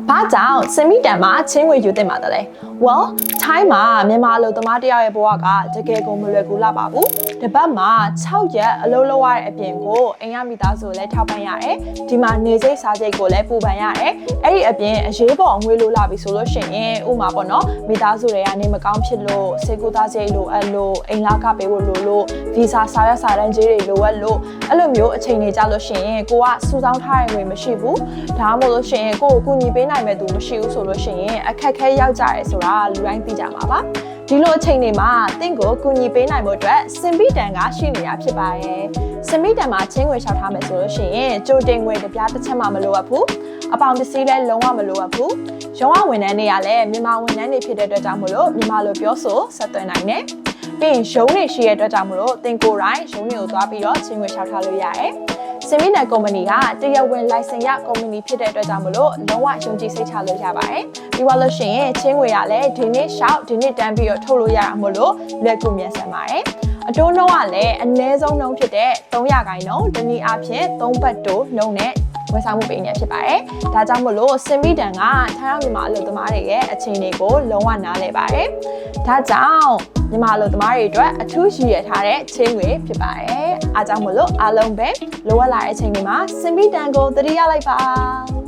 ဘာကြောင့်စင်မီတန်မှာချင်းငွေယူတင်ပါတယ်လဲ Well ထိုင်းမှာမြန်မာလူသမားတယောက်ရဲ့ဘဝကတကယ်ကိုမလွယ်ကူလာပါဘူး။တစ်ပတ်မှာ6ရက်အလုပ်လုပ်ရတဲ့အပြင်ကိုအိမ်ရမိသားစုလည်းထောက်ပံ့ရတယ်။ဒီမှာနေစိတ်စားစိတ်ကိုလည်းပူပန်ရတယ်။အဲ့ဒီအပြင်အရေးပေါ်ငွေလိုလာပြီဆိုလို့ရှိရင်ဥမာပေါ့နော်မိသားစုတွေကနေမကောင်းဖြစ်လို့စေကူသားစိတ်လိုအပ်လို့အိမ်လာကပေးဖို့လိုလို့ဗီဇာစာရွက်စာတမ်းကြီးတွေလိုအပ်လို့အဲ့လိုမျိုးအချိန်တွေကြာလို့ရှိရင်ကိုကစူဆောင်းထားတဲ့ငွေမရှိဘူး။ဒါမှမဟုတ်လို့ရှိရင်ကိုကိုကူညီပေးနိုင်မဲ့သူမရှိဘူးဆိုလို့ရှိရင်အခက်ခဲရောက်ကြရဲဆိုတာလူတိုင်းသိကြမှာပါဒီလိုအချိန်တွေမှာတင့်ကိုကူညီပေးနိုင်ဖို့အတွက်စင်ပီတန်ကရှိနေတာဖြစ်ပါတယ်စင်ပီတန်မှာချင်းငွေလျှောက်ထားမယ်ဆိုလို့ရှိရင်ကြိုတင်ငွေတစ်ပြားတစ်ချက်မှမလိုအပ်ဘူးအပေါင်ပစ္စည်းလည်းလုံးဝမလိုအပ်ဘူးရုံးဝဝန်ထမ်းတွေကလည်းမြန်မာဝန်ထမ်းတွေဖြစ်တဲ့အတွက်ကြောင့်မလို့မြန်မာလိုပြောဆိုဆက်သွယ်နိုင်တယ်ပြီးရင်ရုံးတွေရှိတဲ့အတွက်ကြောင့်မလို့တင်ကိုယ်တိုင်ရုံးတွေကိုသွားပြီးတော့ချင်းငွေလျှောက်ထားလို့ရတယ်စင်မီနယ်ကုမ္ပဏီကတရားဝင်လိုင်စင်ရကုမ္ပဏီဖြစ်တဲ့အတွက်ကြောင့်မလို့လုံးဝယုံကြည်စိတ်ချလို့ရပါတယ်။ပြီးတော့လို့ရှိရင်ချင်းငွေရလည်းဒီနေ့ရှောက်ဒီနေ့တန်းပြီးတော့ထုတ်လို့ရတာမို့လို့လွယ်ကူမြန်ဆန်ပါတယ်။အတိုးနှုန်းကလည်းအနည်းဆုံးနှုန်းဖြစ်တဲ့300%တနည်းအားဖြင့်3ဘတ်တိုးနှုန်းနဲ့ဝန်ဆောင်မှုပေးနေဖြစ်ပါတယ်။ဒါကြောင့်မလို့စင်မီတန်ကထိုင်းမြန်မာအလုပ်သမားတွေရဲ့အခြေအနေကိုလုံးဝနားလည်ပါတယ်။ဒါကြောင့်မြန်မာအလုပ်သမားတွေအတွက်အထူးရည်ရထားတဲ့ချင်းငွေဖြစ်ပါတယ်။အားကြောင့်မလို့အားလုံးပဲလိုအပ်လာတဲ့အချိန်တွေမှာစင်မီတန်ကိုသတိရလိုက်ပါ